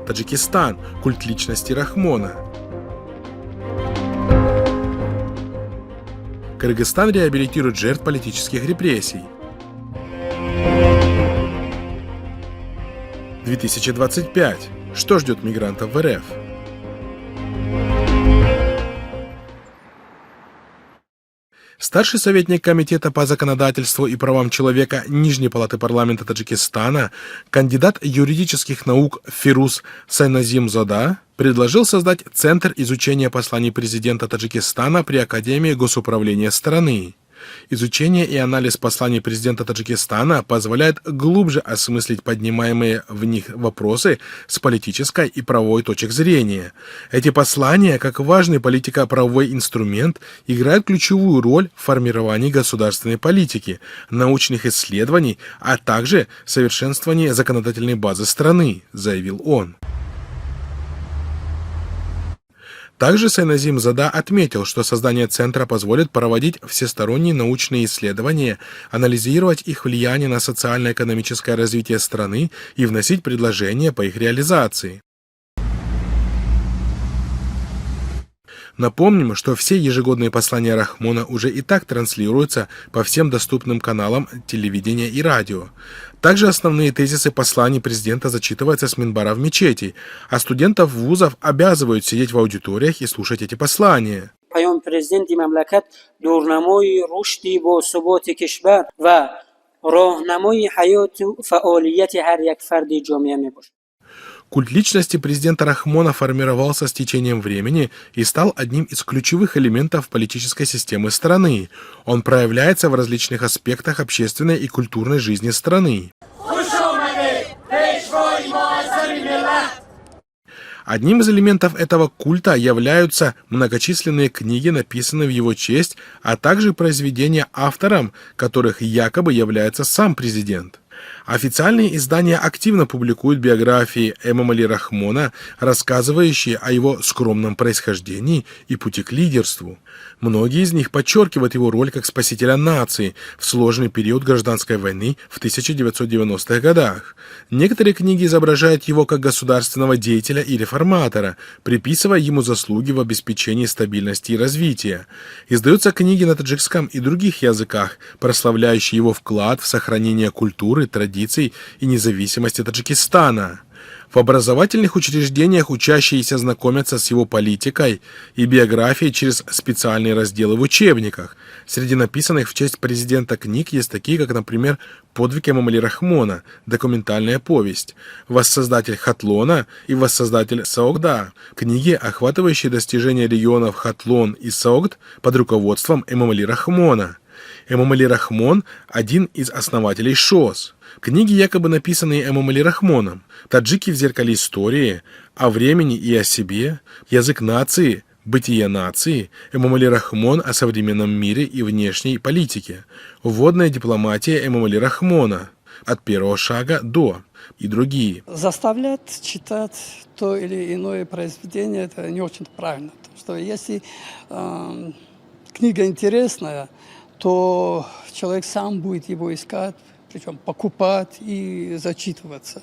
Таджикистан. Культ личности Рахмона. Кыргызстан реабилитирует жертв политических репрессий. 2025. Что ждет мигрантов в РФ? Старший советник Комитета по законодательству и правам человека Нижней палаты парламента Таджикистана, кандидат юридических наук Фируз Сайназимзода, предложил создать Центр изучения посланий президента Таджикистана при Академии госуправления страны. Изучение и анализ посланий президента Таджикистана позволяет глубже осмыслить поднимаемые в них вопросы с политической и правовой точек зрения. Эти послания, как важный политико-правовой инструмент, играют ключевую роль в формировании государственной политики, научных исследований, а также совершенствовании законодательной базы страны, заявил он. Также Сайназимзода отметил, что создание центра позволит проводить всесторонние научные исследования, анализировать их влияние на социально-экономическое развитие страны и вносить предложения по их реализации. Напомним, что все ежегодные послания Рахмона уже и так транслируются по всем доступным каналам телевидения и радио. Также основные тезисы посланий президента зачитываются с минбара в мечети, а студентов вузов обязывают сидеть в аудиториях и слушать эти послания. پیام پرزیدنت مملکت دورنمای رشدی با ثبات کشور و راهنمای حیات و فعالیت هر یک فرد جامعه میباشد. Культ личности президента Рахмона формировался с течением времени и стал одним из ключевых элементов политической системы страны. Он проявляется в различных аспектах общественной и культурной жизни страны. Одним из элементов этого культа являются многочисленные книги, написанные в его честь, а также произведения, автором которых якобы является сам президент. Официальные издания активно публикуют биографии Эмомали Рахмона, рассказывающие о его скромном происхождении и пути к лидерству. Многие из них подчеркивают его роль как спасителя нации в сложный период гражданской войны в 1990-х годах. Некоторые книги изображают его как государственного деятеля и реформатора, приписывая ему заслуги в обеспечении стабильности и развития. Издаются книги на таджикском и других языках, прославляющие его вклад в сохранение культуры, традиций и независимости Таджикистана. В образовательных учреждениях учащиеся знакомятся с его политикой и биографией через специальные разделы в учебниках. Среди написанных в честь президента книг есть такие, как, например, «Подвиг Эмомали Рахмона», документальная повесть, «Воссоздатель Хатлона» и «Воссоздатель Саогда», книги, охватывающие достижения регионов Хатлон и Саогд под руководством Эмомали Рахмона. Эмомали Рахмон – один из основателей ШОС. Книги, якобы написанные Эмомали Рахмоном, «Таджики в зеркале истории», «О времени и о себе», «Язык нации», «Бытие нации», Эмомали Рахмон о современном мире и внешней политике, «Вводная дипломатия Эмомали Рахмона», «От первого шага до» и другие. Заставлять читать то или иное произведение – это не очень правильно. Потому что если книга интересная, то человек сам будет его искать, причем покупать и зачитываться.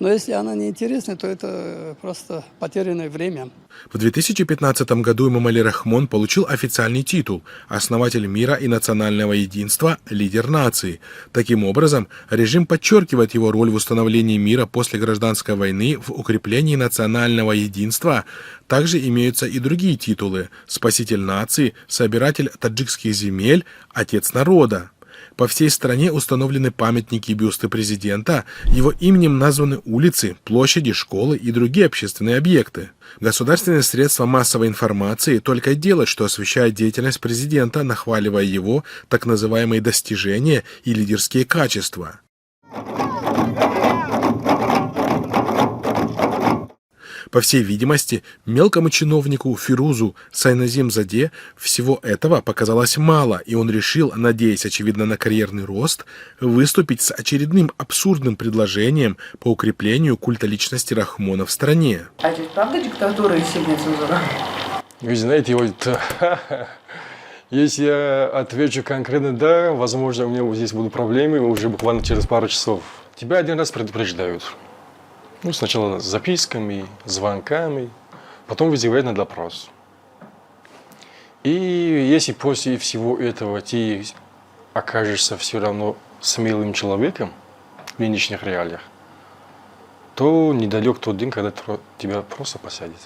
Но если она не интересна, то это просто потерянное время. В 2015 году Эмомали Рахмон получил официальный титул «Основатель мира и национального единства, лидер нации». Таким образом, режим подчеркивает его роль в установлении мира после гражданской войны, в укреплении национального единства. Также имеются и другие титулы «Спаситель нации», «Собиратель таджикских земель», «Отец народа». По всей стране установлены памятники и бюсты президента, его именем названы улицы, площади, школы и другие общественные объекты. Государственные средства массовой информации только и делают, что освещают деятельность президента, нахваливая его так называемые достижения и лидерские качества. По всей видимости, мелкому чиновнику Фирузу Сайназимзоде всего этого показалось мало, и он решил, надеясь, очевидно, на карьерный рост, выступить с очередным абсурдным предложением по укреплению культа личности Рахмона в стране. А это правда диктатура и сильная цензура? Вы знаете, если я отвечу конкретно «да», возможно, у меня вот здесь будут проблемы уже буквально через пару часов. Тебя один раз предупреждают. Ну, сначала с записками, звонками, потом вызывают на допрос. И если после всего этого ты окажешься все равно смелым человеком в нынешних реалиях, то недалек тот день, когда тебя просто посадят.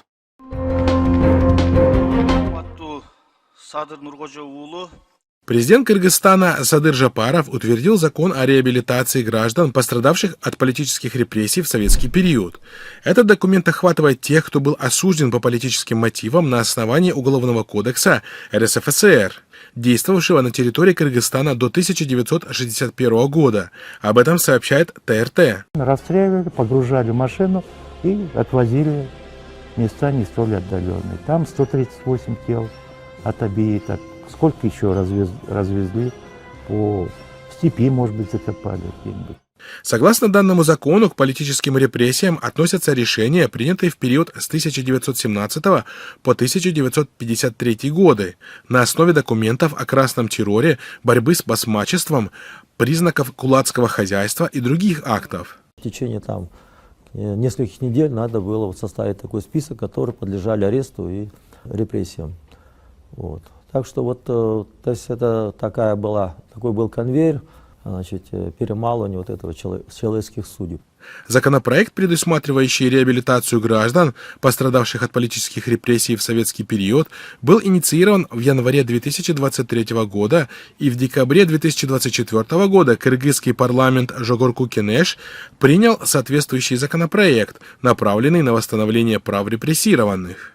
Президент Кыргызстана Садыр Жапаров утвердил закон о реабилитации граждан, пострадавших от политических репрессий в советский период. Этот документ охватывает тех, кто был осужден по политическим мотивам на основании Уголовного кодекса РСФСР, действовавшего на территории Кыргызстана до 1961 года. Об этом сообщает ТРТ. Расстреливали, погружали в машину и отвозили в места не столь отдаленные. Там 138 тел отобитых. Сколько еще развезли по степи, может быть, закопали где-нибудь. Согласно данному закону, к политическим репрессиям относятся решения, принятые в период с 1917 по 1953 годы на основе документов о красном терроре, борьбы с басмачеством, признаков кулацкого хозяйства и других актов. В течение нескольких недель надо было составить такой список, которые подлежали аресту и репрессиям. Вот. Так что то есть это такой был конвейер, значит, перемалывания этого человеческих судеб. Законопроект, предусматривающий реабилитацию граждан, пострадавших от политических репрессий в советский период, был инициирован в январе 2023 года, и в декабре 2024 года кыргызский парламент Жогорку-Кенеш принял соответствующий законопроект, направленный на восстановление прав репрессированных.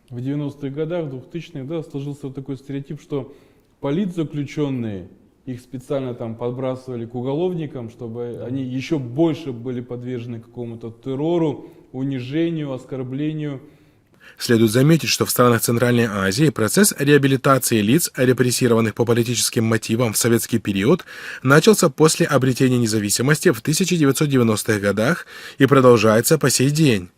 В 90-х годах, 2000-х, сложился такой стереотип, что политзаключенные, их специально там подбрасывали к уголовникам, чтобы они еще больше были подвержены какому-то террору, унижению, оскорблению. Следует заметить, что в странах Центральной Азии процесс реабилитации лиц, репрессированных по политическим мотивам в советский период, начался после обретения независимости в 1990-х годах и продолжается по сей день.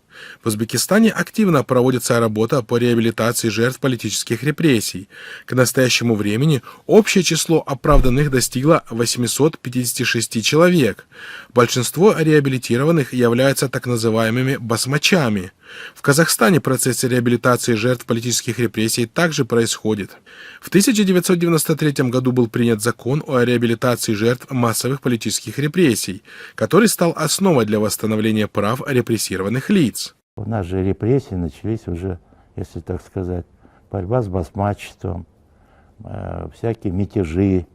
В Узбекистане активно проводится работа по реабилитации жертв политических репрессий. К настоящему времени общее число оправданных достигло 856 человек. Большинство реабилитированных являются так называемыми басмачами. В Казахстане процесс реабилитации жертв политических репрессий также происходит. В 1993 году был принят закон о реабилитации жертв массовых политических репрессий, который стал основой для восстановления прав репрессированных лиц. У нас же репрессии начались уже, если так сказать, борьба с басмачеством, всякие мятежи.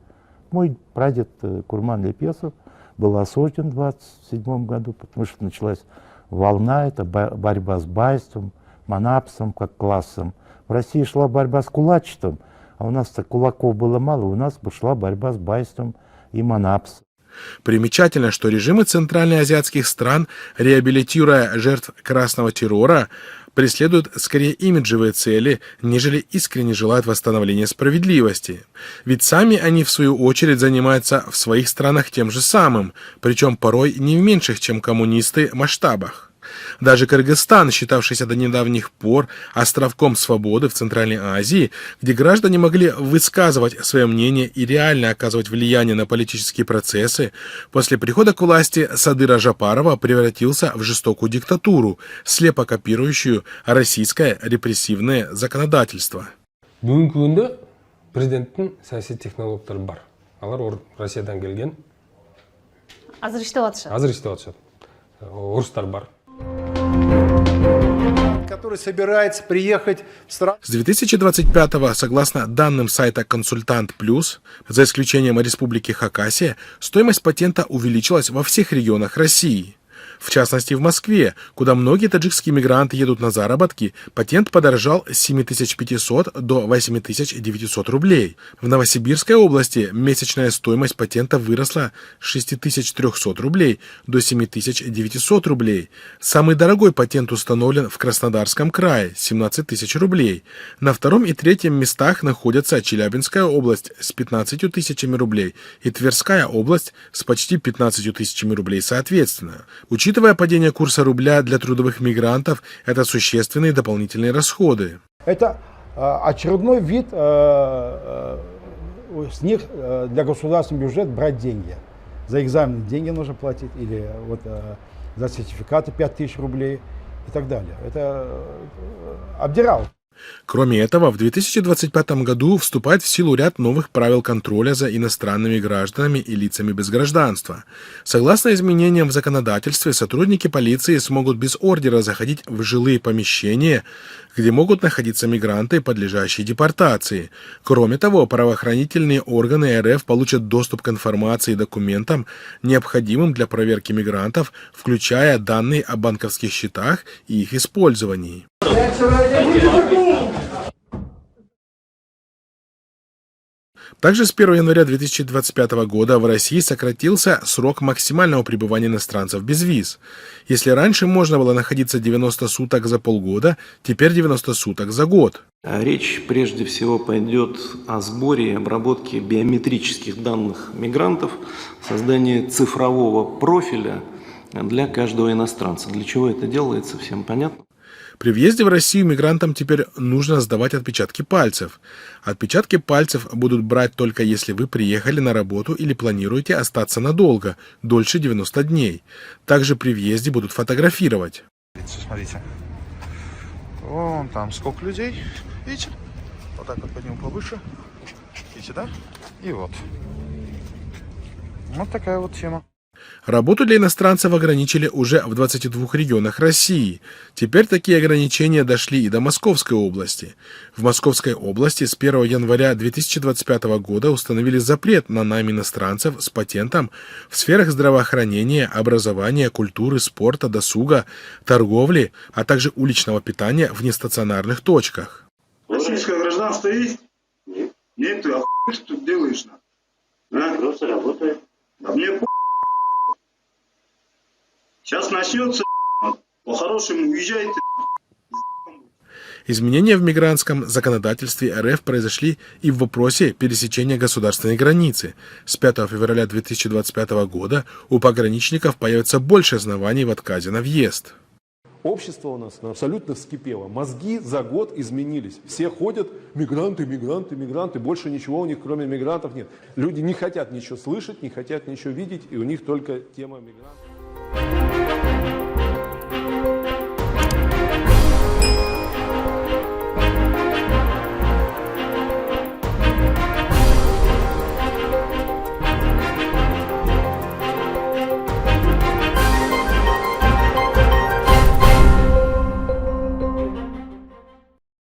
Мой прадед Курман Лепесов был осужден в 1927 году, потому что началась волна, это борьба с байством, манапсом как классом. В России шла борьба с кулачеством, а у нас-то кулаков было мало, у нас шла борьба с байством и манапсом. Примечательно, что режимы центральноазиатских стран, реабилитируя жертв красного террора, преследуют скорее имиджевые цели, нежели искренне желают восстановления справедливости. Ведь сами они, в свою очередь, занимаются в своих странах тем же самым, причем порой не в меньших, чем коммунисты, масштабах. Даже Кыргызстан, считавшийся до недавних пор островком свободы в Центральной Азии, где граждане могли высказывать свое мнение и реально оказывать влияние на политические процессы, после прихода к власти Садыра Жапарова превратился в жестокую диктатуру, слепо копирующую российское репрессивное законодательство. Бүгінгі күнде президенттің саяси технологтары бар. Алар Россиядан келген. Азыр иштеп атышат. Азыр иштеп атышат. Орустар бар. Который собирается приехать в страну. С 2025-го, согласно данным сайта «Консультант Плюс», за исключением Республики Хакасия, стоимость патента увеличилась во всех регионах России. В частности, в Москве, куда многие таджикские мигранты едут на заработки, патент подорожал с 7500 до 8900 рублей. В Новосибирской области месячная стоимость патента выросла с 6300 рублей до 7900 рублей. Самый дорогой патент установлен в Краснодарском крае – 17 тысяч рублей. На втором и третьем местах находятся Челябинская область с 15 тысячами рублей и Тверская область с почти 15 тысячами рублей соответственно. Учитывая падение курса рубля для трудовых мигрантов, это существенные дополнительные расходы. Это очередной вид с них для государственного бюджета брать деньги. За экзамены деньги нужно платить или за сертификаты 5000 рублей и так далее. Это обдирал. Кроме этого, в 2025 году вступает в силу ряд новых правил контроля за иностранными гражданами и лицами без гражданства. Согласно изменениям в законодательстве, сотрудники полиции смогут без ордера заходить в жилые помещения, где могут находиться мигранты, подлежащие депортации. Кроме того, правоохранительные органы РФ получат доступ к информации и документам, необходимым для проверки мигрантов, включая данные о банковских счетах и их использовании. Также с 1 января 2025 года в России сократился срок максимального пребывания иностранцев без виз. Если раньше можно было находиться 90 суток за полгода, теперь 90 суток за год. Речь прежде всего пойдет о сборе и обработке биометрических данных мигрантов, создании цифрового профиля для каждого иностранца. Для чего это делается, всем понятно? При въезде в Россию мигрантам теперь нужно сдавать отпечатки пальцев. Отпечатки пальцев будут брать только если вы приехали на работу или планируете остаться надолго, дольше 90 дней. Также при въезде будут фотографировать. Смотрите, вон там сколько людей, видите? Вот так вот подниму повыше, видите, да? И вот. Вот такая вот тема. Работу для иностранцев ограничили уже в 22 регионах России. Теперь такие ограничения дошли и до Московской области. В Московской области с 1 января 2025 года установили запрет на найм иностранцев с патентом в сферах здравоохранения, образования, культуры, спорта, досуга, торговли, а также уличного питания в нестационарных точках. Российское гражданство есть? Нет. Нет, ты охуешь, что ты делаешь? А? Просто работает. Да мне сейчас начнется, по-хорошему уезжайте. Изменения в мигрантском законодательстве РФ произошли и в вопросе пересечения государственной границы. С 5 февраля 2025 года у пограничников появится больше оснований в отказе на въезд. Общество у нас абсолютно вскипело. Мозги за год изменились. Все ходят, мигранты, мигранты, мигранты. Больше ничего у них, кроме мигрантов, нет. Люди не хотят ничего слышать, не хотят ничего видеть, и у них только тема мигрантов.